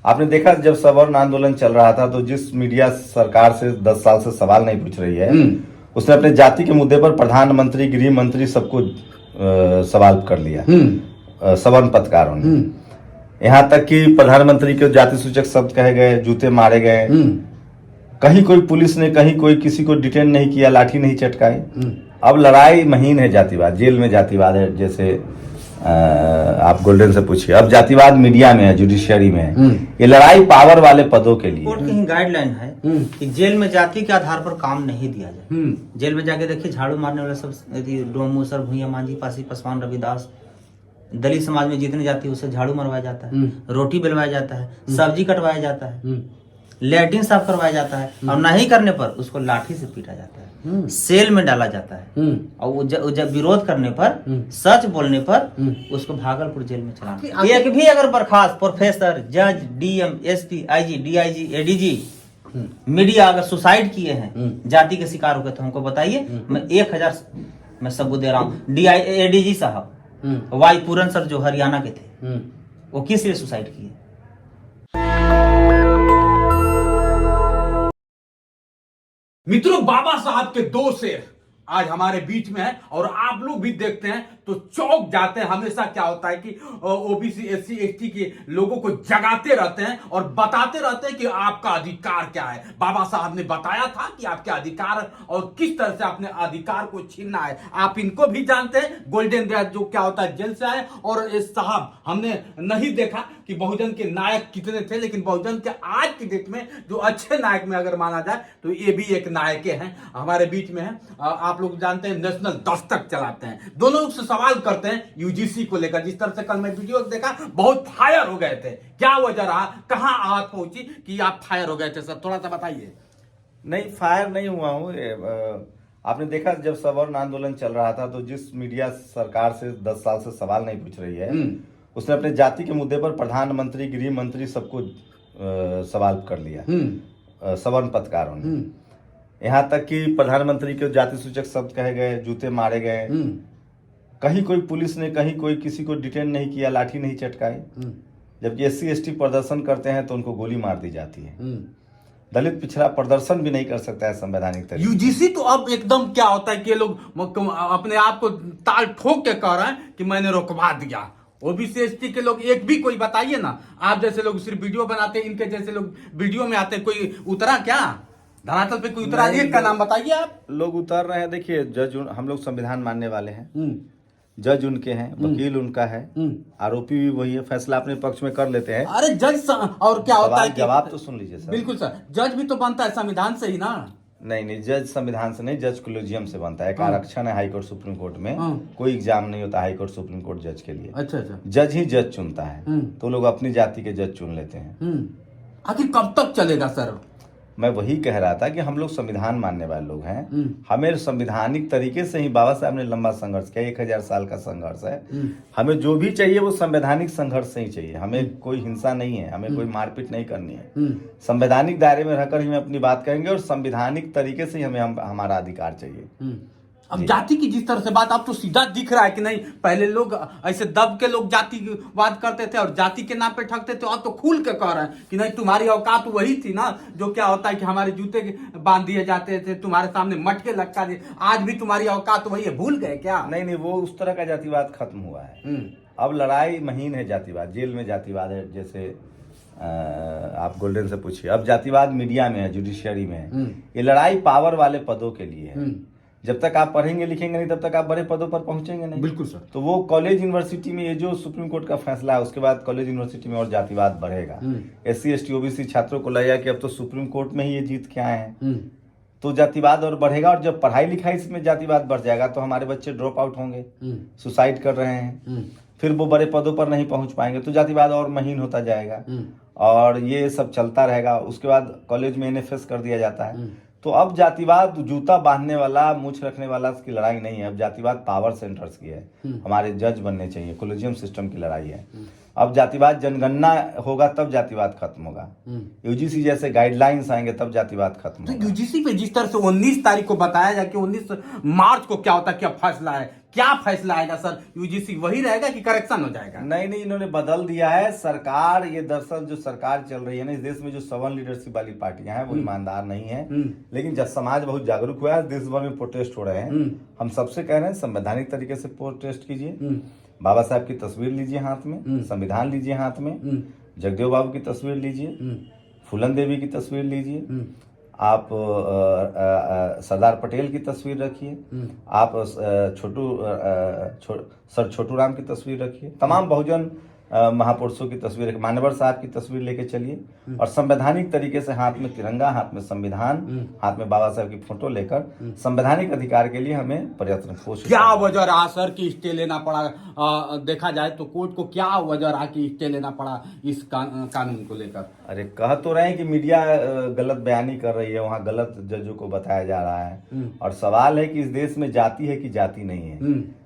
आपने देखा जब सवर्ण आंदोलन चल रहा था तो जिस मीडिया सरकार से 10 साल से सवाल नहीं पूछ रही है उसने अपने जाति के मुद्दे पर प्रधानमंत्री, गृह मंत्री सबको सवाल कर लिया। सवर्ण पत्रकारों ने, यहाँ तक कि प्रधानमंत्री के जाति सूचक शब्द कहे गए, जूते मारे गए। कहीं कोई पुलिस ने, कहीं कोई किसी को डिटेन नहीं किया, लाठी नहीं चटकाई। अब लड़ाई महीन है जातिवाद, जेल में जातिवाद है। जैसे आप गोल्डन से पूछिए, अब जातिवाद मीडिया में है, जुडिशियरी में है। ये लड़ाई पावर वाले पदों के लिए। कोर्ट की गाइडलाइन है कि जेल में जाति के आधार पर काम नहीं दिया जाए। जेल में जाके देखिए, झाड़ू मारने वाले सब, यदि डोमू सर, भूया, मांझी, पासी, पासवान, रविदास, दलित समाज में जितने जाति उसे झाड़ू मरवाया जाता है, रोटी बेलवाया जाता है, सब्जी कटवाया जाता है, लैट्रिन साफ करवाया जाता है, और नहीं करने पर उसको लाठी से पीटा जाता है, सेल में डाला जाता है, और जब विरोध करने पर, सच बोलने पर उसको भागलपुर जेल में चलाना। एक भी अगर बर्खास्त प्रोफेसर, जज, DM, SP, IG, DIG, ADG, media अगर सुसाइड किए हैं जाति के शिकार होकर, तो हमको बताइए। मैं 1000 मैं सबूत दे रहा हूँ। एडीजी साहब वाई पूरन सर जो हरियाणा के थे, वो किस लिए सुसाइड किए? मित्रों, बाबा साहब के 2 शेर आज हमारे बीच में है और आप लोग भी देखते हैं तो चौंक जाते हैं। हमेशा क्या होता है कि ओबीसी, एससी, एसटी के लोगों को जगाते रहते हैं और बताते रहते हैं कि आपका अधिकार क्या है। बाबा साहब ने बताया था कि आपके अधिकार और किस तरह से अपने अधिकार को छीनना है। आप इनको भी जानते हैं, गोल्डन डैश जो क्या होता है, जेल से आए। और इस साहब, हमने नहीं देखा कि बहुजन के नायक कितने थे, लेकिन बहुजन के आज की डेट में जो अच्छे नायक में अगर माना जाए तो ये भी एक नायक हैं, हमारे बीच में है। आप लोग जानते हैं नेशनल दस्तक चलाते हैं। दोनों लोग से सवाल करते हैं यूजीसी को लेकर। जिस तरह से कल मैं वीडियो देखा, बहुत फायर हो गए थे। क्या वजह रहा, कहां आवाज पहुंची कि आप फायर हो गए थे सर? थोड़ा सा बताइए। नहीं, फायर नहीं हुआ हूँ। आपने देखा जब सवर्ण आंदोलन चल रहा था तो जिस मीडिया सरकार से 10 साल से सवाल नहीं पूछ रही है उसने अपने जाति के मुद्दे पर प्रधानमंत्री, गृह मंत्री सबको सवाल कर लिया। सवर्ण पत्रकारों ने, यहाँ तक कि प्रधानमंत्री के जाति सूचक शब्द कहे गए, जूते मारे गए। कहीं कोई पुलिस ने, कहीं कोई किसी को डिटेन नहीं किया, लाठी नहीं चटकाई। जबकि एससी एसटी प्रदर्शन करते हैं तो उनको गोली मार दी जाती है। दलित पिछड़ा प्रदर्शन भी नहीं कर सकता है संवैधानिक तरीके। यूजीसी तो अब एकदम क्या होता है कि ये लोग अपने आप को ताल ठोक के कह रहे हैं कि मैंने रुकवा दिया। ओबीसी एसटी के लोग एक भी कोई बताइए ना। आप जैसे लोग सिर्फ वीडियो बनाते हैं, इनके जैसे लोग वीडियो में आते हैं। कोई उतरा क्या धरातल पे? कोई उतरा? एक का नाम बताइए आप। लोग उतर रहे हैं। देखिए, जज हम लोग संविधान मानने वाले हैं। जज उनके हैं, वकील उनका है, आरोपी भी वही है। फैसला अपने पक्ष में कर लेते हैं। अरे जज और क्या होता है कि जवाब तो सुन लीजिए सर। बिल्कुल सर, जज भी तो बनता है संविधान से ही ना। नहीं, जज संविधान से नहीं, जज कोलेजियम से बनता है। एक आरक्षण है हाईकोर्ट सुप्रीम कोर्ट में। कोई एग्जाम नहीं होता हाईकोर्ट सुप्रीम कोर्ट जज के लिए। अच्छा। जज ही जज चुनता है, तो लोग अपनी जाति के जज चुन लेते हैं। आखिर कब तक चलेगा सर? मैं वही कह रहा था कि हम लोग संविधान मानने वाले लोग हैं। हमें संवैधानिक तरीके से ही, बाबा साहब ने लंबा संघर्ष किया, 1000 साल का संघर्ष है। हमें जो भी चाहिए वो संवैधानिक संघर्ष से ही चाहिए। हमें कोई हिंसा नहीं है, हमें कोई मारपीट नहीं करनी है। संवैधानिक दायरे में रहकर ही हम अपनी बात कहेंगे और संवैधानिक तरीके से ही हमें हमारा अधिकार चाहिए। अब जाति की जिस तरह से बात, अब तो सीधा दिख रहा है कि नहीं, पहले लोग ऐसे दब के लोग जातिवाद करते थे और जाति के नाम पे ठगते थे। अब तो खुल के कह रहे हैं कि नहीं, तुम्हारी औकात वही थी ना। जो क्या होता है कि हमारे जूते बांध दिए जाते थे, तुम्हारे सामने मटके लटका दिए, आज भी तुम्हारी औकात वही है। भूल गए क्या? नहीं, वो उस तरह का जातिवाद खत्म हुआ है। अब लड़ाई महीन है जातिवाद, जेल में जातिवाद है। जैसे आप गोल्डन से पूछिए, अब जातिवाद मीडिया में है, जुडिशियरी में है। ये लड़ाई पावर वाले पदों के लिए है। जब तक आप पढ़ेंगे लिखेंगे नहीं, तब तक आप बड़े पदों पर पहुंचेंगे नहीं। बिल्कुल सर। तो वो कॉलेज यूनिवर्सिटी में, ये जो सुप्रीम कोर्ट का फैसला है, उसके बाद कॉलेज यूनिवर्सिटी में और जातिवाद बढ़ेगा। एससी एसटी ओबीसी छात्रों को लगेगा कि अब तो सुप्रीम कोर्ट में ही ये जीत के आए हैं, तो जातिवाद और बढ़ेगा। और जब पढ़ाई लिखाई में जातिवाद बढ़ जाएगा तो हमारे बच्चे ड्रॉप आउट होंगे, सुसाइड कर रहे हैं, फिर वो बड़े पदों पर नहीं पहुंच पाएंगे, तो जातिवाद और महीन होता जाएगा। और ये सब चलता रहेगा। उसके बाद कॉलेज में एनएफएस कर दिया जाता है। तो अब जातिवाद जूता बांधने वाला, मूछ रखने वाला की लड़ाई नहीं है। अब जातिवाद पावर सेंटर्स की है। हमारे जज बनने चाहिए, कोलेजियम सिस्टम की लड़ाई है। अब जातिवाद जनगणना होगा तब जातिवाद खत्म होगा। यूजीसी जैसे गाइडलाइंस आएंगे तब जातिवाद खत्म तो होगा। यूजीसी पे जिस तरह से 19 तारीख को बताया जाए कि 19 मार्च को क्या होता है, क्या फैसला है, क्या फैसला आएगा सर? यूजीसी वही रहेगा कि करेक्शन हो जाएगा? नहीं, इन्होंने बदल दिया है सरकार। ये दरअसल जो सरकार चल रही है ना, इस देश में जो सवर्ण लीडरशिप वाली पार्टियां हैं वो ईमानदार नहीं है। लेकिन जब समाज बहुत जागरूक हुआ है, देश भर में प्रोटेस्ट हो रहे हैं। हम सबसे कह रहे हैं संवैधानिक तरीके से प्रोटेस्ट कीजिए। बाबा साहब की तस्वीर लीजिए हाथ में, संविधान लीजिए हाथ में, जगदेव बाबू की तस्वीर लीजिए, फूलन देवी की तस्वीर लीजिए, आप सरदार पटेल की तस्वीर रखिए, आप सर छोटू राम की तस्वीर रखिए, तमाम बहुजन महापुरुषों की तस्वीर रखिए, मान्यवर साहब की तस्वीर लेके चलिए और संवैधानिक तरीके से हाथ में तिरंगा, हाथ में संविधान, हाथ में बाबा साहब की फोटो लेकर संवैधानिक अधिकार के लिए हमें प्रयत्न कोशिश। क्या वजह रहा सर कि स्टे लेना पड़ा? देखा जाए तो कोर्ट को क्या वजह रहा कि स्टे लेना पड़ा इस कानून को लेकर? अरे कह तो रहे हैं कि मीडिया गलत बयानी कर रही है, वहाँ गलत जजों को बताया जा रहा है। और सवाल है कि इस देश में जाति है कि जाति नहीं है।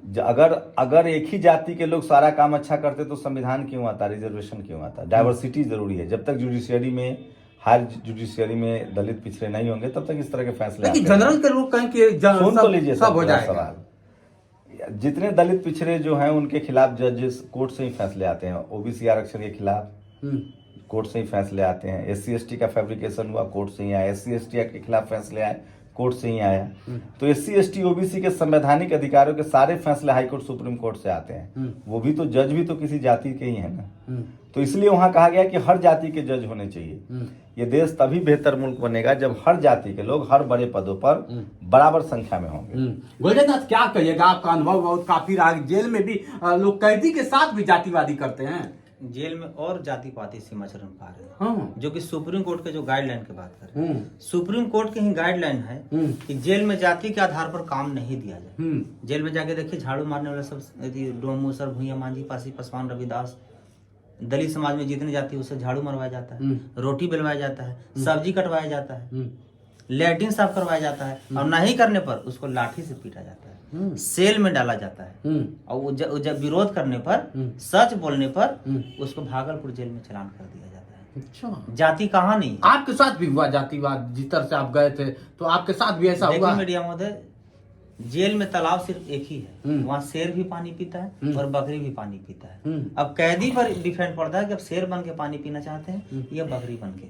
अगर एक ही जाति के लोग सारा काम अच्छा करते तो संविधान क्यों आता, रिजर्वेशन क्यों आता? डाइवर्सिटी जरूरी है। जब तक जुडिशियरी में, हायर जुडिशियरी में दलित पिछड़े नहीं होंगे तब तक इस तरह के फैसले। लेकिन जनरल के लोग कहें कि सुन तो लीजिए सब हो जाएगा। सवाल, जितने दलित पिछड़े जो हैं उनके खिलाफ जजेस कोर्ट से ही फैसले आते हैं। ओबीसी आरक्षण के खिलाफ कोर्ट से ही फैसले आते हैं। SC/ST का फैब्रिकेशन हुआ, कोर्ट से ही आया। SC/ST के खिलाफ फैसले आए, कोर्ट से ही आया। तो SC/ST OBC के संवैधानिक अधिकारों के सारे फैसले हाईकोर्ट सुप्रीम कोर्ट से आते हैं। वो भी तो जज भी तो किसी जाति के ही है ना। तो इसलिए वहां कहा गया कि हर जाति के जज होने चाहिए। ये देश तभी बेहतर मुल्क बनेगा जब हर जाति के लोग हर बड़े पदों पर बराबर संख्या में होंगे। गोल्डन, क्या कहिएगा? आपका अनुभव बहुत काफी रहा। जेल में भी लोग कैदी के साथ भी जातिवादी करते हैं। जेल में और जातिवादी सीमाचरण पा रहे हैं, जो कि सुप्रीम कोर्ट के जो गाइडलाइन की बात कर रहे हैं। सुप्रीम कोर्ट की ही गाइडलाइन है कि जेल में जाति के आधार पर काम नहीं दिया जाए। जेल में जाके देखिए, झाड़ू मारने वाले सब डोमू सर, भूया, मांझी, पासी, पासवान, रविदास, दलित समाज में जितनी जाति उसे झाड़ू मरवाया जाता है, रोटी बेलवाया जाता है, सब्जी कटवाया जाता है, लैट्रिन साफ करवाया जाता है, और नहीं करने पर उसको लाठी से पीटा जाता है, सेल में डाला जाता है, और वो जब विरोध करने पर, सच बोलने पर उसको भागलपुर जेल में चालान कर दिया जाता है। अच्छा, जाति कहाँ नहीं? आपके साथ भी हुआ जातिवाद? जिस तरह से आप गए थे तो आपके साथ भी ऐसा हुआ? मीडिया महोदय, जेल में तालाब सिर्फ एक ही है, वहाँ शेर भी पानी पीता है और बकरी भी पानी पीता है। अब कैदी पर डिपेंड पड़ता है कि अब शेर बन के पानी पीना चाहते हैं या बकरी बन के।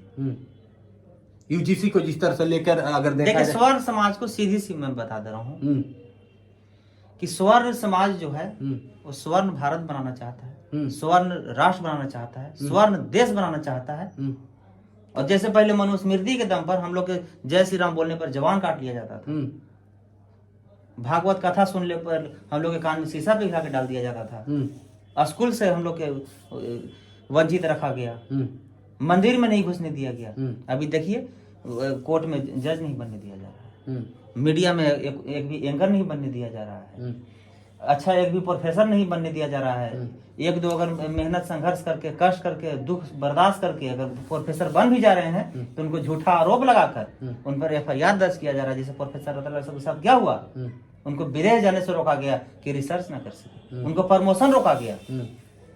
यूजीसी को जिस तरह से लेकर अगर देखा जाए, स्वर्ण समाज को सीधी सी मैं बता दे रहा हूँ कि स्वर्ण समाज जो है वो स्वर्ण भारत बनाना चाहता है, स्वर्ण राष्ट्र बनाना चाहता है, स्वर्ण देश बनाना चाहता है। और जैसे पहले मनुस्मृति के दम पर हम लोग के जय श्री राम बोलने पर जवान काट लिया जाता था, भागवत कथा सुनने पर हम लोग के कान में शीशा पिघला के डाल दिया जाता था, स्कूल से हम लोग के वंचित रखा गया, मंदिर में नहीं घुसने दिया गया। अभी देखिए, कोर्ट में जज नहीं बनने दिया जा रहा है, मीडिया में एक भी एंकर नहीं बनने दिया जा रहा है, अच्छा एक भी प्रोफेसर नहीं बनने दिया जा रहा है। एक दो अगर मेहनत संघर्ष करके, कष्ट करके, दुख बर्दाश्त करके अगर प्रोफेसर बन भी जा रहे हैं तो उनको झूठा आरोप लगाकर उन पर FIR दर्ज किया जा रहा है। जैसे प्रोफेसर रतन लाल के साथ क्या हुआ, उनको विदेश जाने से रोका गया कि रिसर्च ना कर सके, उनको प्रमोशन रोका गया।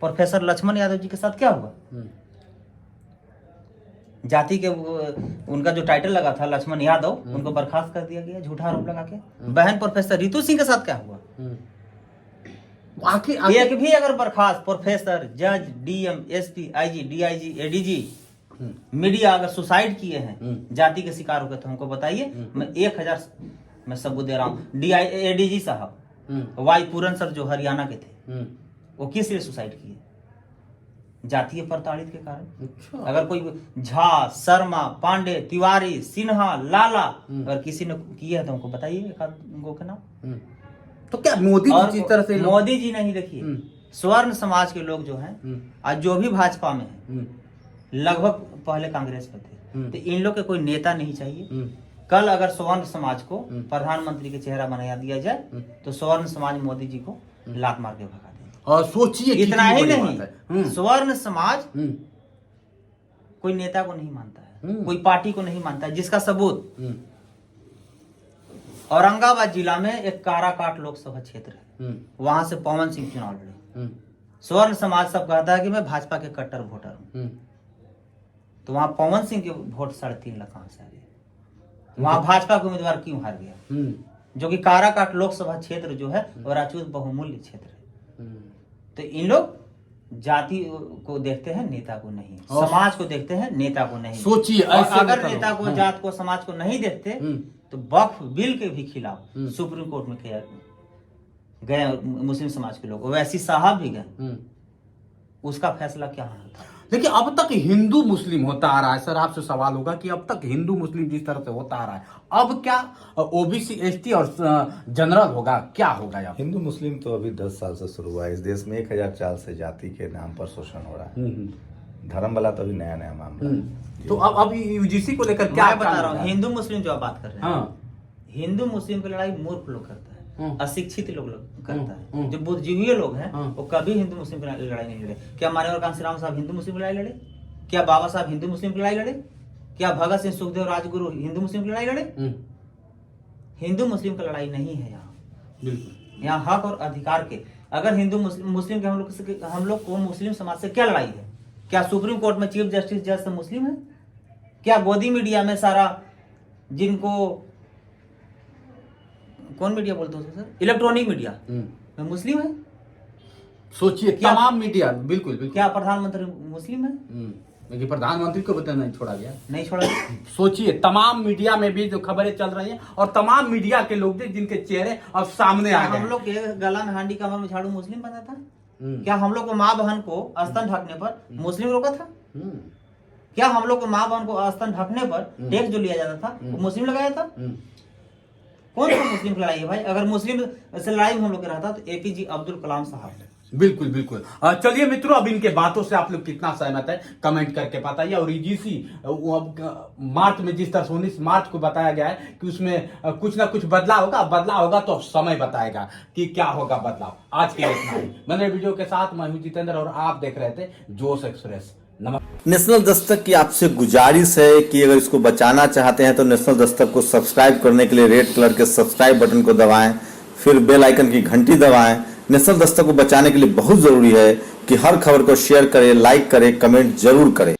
प्रोफेसर लक्ष्मण यादव जी के साथ क्या हुआ, जाति के उनका जो टाइटल लगा था लक्ष्मण यादव, उनको बर्खास्त कर दिया गया झूठा आरोप लगा के। बहन प्रोफेसर रितु सिंह के साथ क्या हुआ? एक भी अगर बर्खास्त प्रोफेसर, जज, DM, SP, IG, DIG, ADG, media अगर सुसाइड किए हैं जाति के शिकार होकर तो हमको बताइए। मैं 1000 मैं सबूत दे रहा हूँ। ADG साहब वाई पूरन सर जो हरियाणा के थे, वो किस लिए सुसाइड किए? जातीय प्रताड़ित के कारण। अच्छा। अगर कोई झा, शर्मा, पांडे, तिवारी, सिन्हा, लाला अगर किसी ने किया है तो हमको बताइए एक आध गो के नाम। तो क्या मोदी जी जिस तरह से मोदी जी नहीं, देखिए स्वर्ण समाज के लोग जो हैं आज जो भी भाजपा में है, लगभग पहले कांग्रेस में थे, तो इन लोग के कोई नेता नहीं चाहिए। कल अगर स्वर्ण समाज को प्रधानमंत्री के चेहरा बनाया दिया जाए तो स्वर्ण समाज मोदी जी को लात मार के भगा देंगे। और सोचिए इतना ही नहीं, स्वर्ण समाज कोई नेता को नहीं मानता है, कोई पार्टी को नहीं मानता है, जिसका सबूत औरंगाबाद जिला में एक काराकाट लोकसभा क्षेत्र है, वहां से पवन सिंह चुनाव लड़े। स्वर्ण समाज सब कहता है कि मैं भाजपा के कट्टर वोटर हूं, तो वहां पवन सिंह के वोट 3.5 लाख कहां से आ गए? वहां भाजपा के उम्मीदवार क्यों हार गया? जो कि काराकाट लोकसभा क्षेत्र जो है वो राजपूत बहुमूल्य क्षेत्र है। तो इन लोग जाति को देखते हैं, नेता को नहीं, समाज को देखते हैं, नेता को नहीं। सोचिए अगर नेता को, जात को, समाज को नहीं देखते तो वक्फ बिल के भी खिलाफ सुप्रीम कोर्ट में गए मुस्लिम समाज के लोग, वैसी साहब भी गए, उसका फैसला क्या होना था। देखिए अब तक हिंदू मुस्लिम होता आ रहा है। सर आपसे सवाल होगा कि अब तक हिंदू मुस्लिम जिस तरह से होता आ रहा है, अब क्या ओबीसी एसटी और जनरल होगा, क्या होगा यहाँ? हिंदू मुस्लिम तो अभी 10 साल से शुरू हुआ है। इस देश में 1004 से जाति के नाम पर शोषण हो रहा है। धर्म वाला तो अभी नया नया मामला है। तो अब यूजीसी को लेकर क्या बता रहा हूँ, हिंदू मुस्लिम जो आप बात कर रहे हैं, हिंदू मुस्लिम की लड़ाई मूर्ख लोग करता है, अशिक्षित लोग करता है। जो बुद्धिजीवी लोग हैं वो कभी हिंदू मुस्लिम की लड़ाई नहीं लड़े। क्या मान्यवर कांशीराम साहब हिंदू मुस्लिम की लड़ाई लड़े? क्या बाबा साहब हिंदू मुस्लिम की लड़ाई लड़े? क्या भगत सिंह, सुखदेव, राजगुरु हिंदू मुस्लिम की लड़ाई लड़े? हिंदू मुस्लिम की लड़ाई नहीं है यहाँ। यहाँ हक और अधिकार के, अगर हिंदू मुस्लिम के हम लोग को मुस्लिम समाज से क्या लड़ाई है? क्या सुप्रीम कोर्ट में चीफ जस्टिस जज से मुस्लिम है? क्या गोदी मीडिया में सारा, जिनको कौन मीडिया बोलते हो सर, इलेक्ट्रॉनिक मीडिया में मुस्लिम है? सोचिए तमाम मीडिया, बिल्कुल बिल्कुल। क्या प्रधानमंत्री मुस्लिम है? लेकिन प्रधानमंत्री को बताना नहीं छोड़ा गया, नहीं छोड़ा गया। सोचिए तमाम मीडिया में भी जो खबरें चल रही हैं और तमाम मीडिया के लोग थे जिनके चेहरे अब सामने आ गए। हम लोग के गला में हांडी कमर में झाड़ू मुस्लिम बना था? क्या हम लोग को माँ बहन को स्तन ढकने पर मुस्लिम रोका था? क्या हम लोग को माँ बहन को स्तन ढकने पर टैक्स जो लिया जाता था वो मुस्लिम लगाया था? कौन सा मुस्लिम की लड़ाई है भाई? अगर मुस्लिम से लड़ाई में हम लोग रहता तो एपीजे अब्दुल कलाम साहब। बिल्कुल बिल्कुल। चलिए मित्रों, अब इनके बातों से आप लोग कितना सहमत है कमेंट करके बताइए। और यूजीसी मार्च में जिस तरह से 19 मार्च को बताया गया है कि उसमें कुछ ना कुछ बदलाव होगा तो समय बताएगा कि क्या होगा बदलाव। आज के लिए इतना ही। मैंने वीडियो के साथ मैं हूं जितेंद्र और आप देख रहे थे जोश एक्सप्रेस। नेशनल दस्तक की आपसे गुजारिश है कि अगर इसको बचाना चाहते हैं तो नेशनल दस्तक को सब्सक्राइब करने के लिए रेड कलर के सब्सक्राइब बटन को दबाएं, फिर बेल आइकन की घंटी दबाएं। नेशनल दस्तक को बचाने के लिए बहुत जरूरी है कि हर खबर को शेयर करें, लाइक करें, कमेंट जरूर करें।